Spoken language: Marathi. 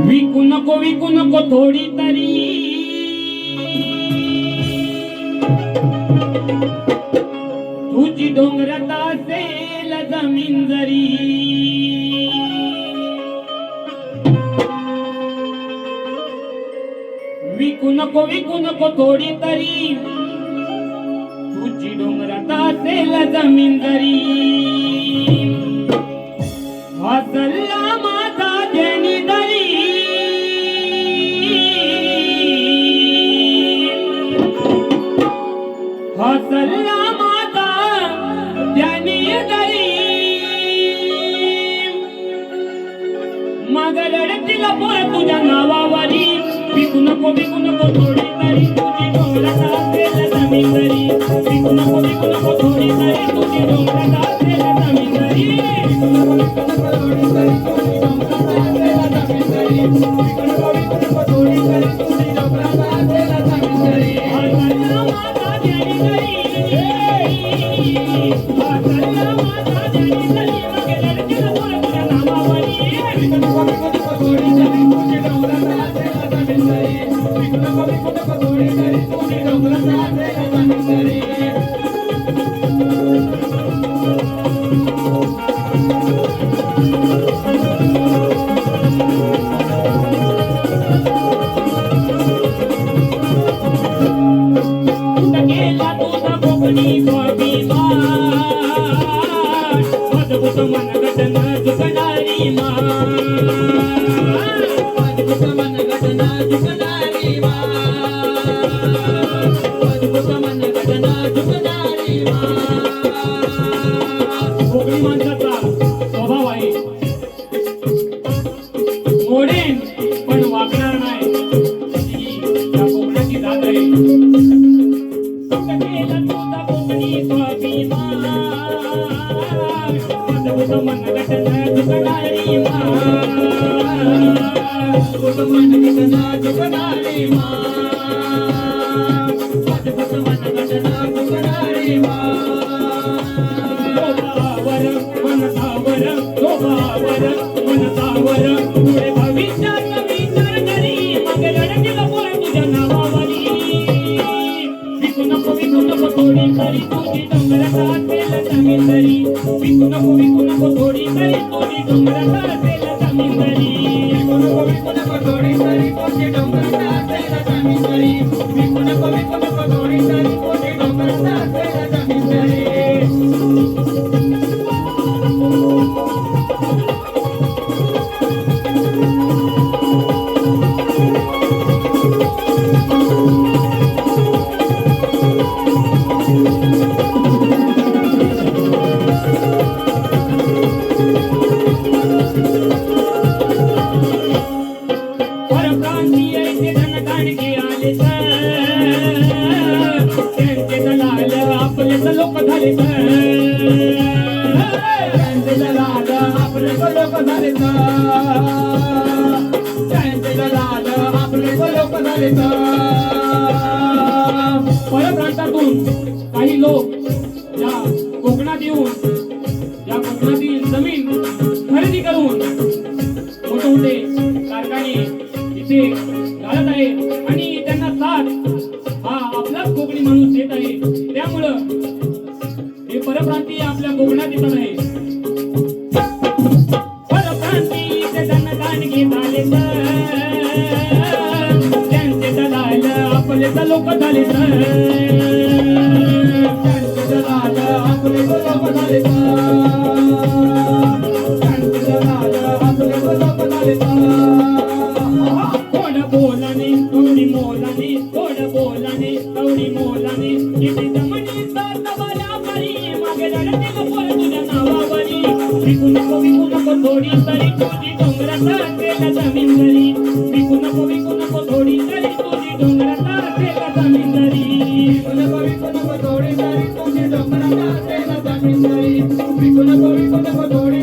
विकू नको थोडी तरी तुझी डोंगरात असेल जमीन जरी विकू नको थोडी तरी तुझी डोंगरात असेल जमीन जरी हसला माझा देणी दरी हसला माझा देणी दरी मग रडतील पोर तुझ्या नावावरी विकू नको थोडी तरी तुझी डोंगरात असेल जमीन जरी विकू नको थोडी तरी तुझी डोंगरात असेल जमीन जरी कोकणी माणसाचा स्वभाव आहे मोडेन पण वागणार नाही ही या कोकणाची जात आहे कोकणी स्वाभिमान परप्रांतातून काही लोक या कोकणात येऊन या कोकणातील जमीन खरेदी करून मोठे कारखाने इथे घालत आहेत आणि त्यांना साथ हा आपलाच कोकणी माणूस देत आहे. त्यामुळं हे परप्रांतीय आपल्या कोकणात येतात आहे. परप्रांतीय जनदान घेत आले त्यांचे दलाल आपले लोक झाले त्यांचे दलाल आपले लोक झाले त्यांचे दलाल आपले लोक झाले. थोड बोलाने थोडी मोलाने थोड बोलाने थोडी मोलाने किती जमनी सातवाला परी मागे रडतील पोर तुझ्या नावावरी विकू नको थोडी तरी तुझी डोंगरात असेल जमीन जरी विकू नको थोडी तरी तुझी डोंगरात असेल जमीन जरी विकू नको थोडी तरी तुझी डोंगरात असेल जमीन जरी विकू नको थोडी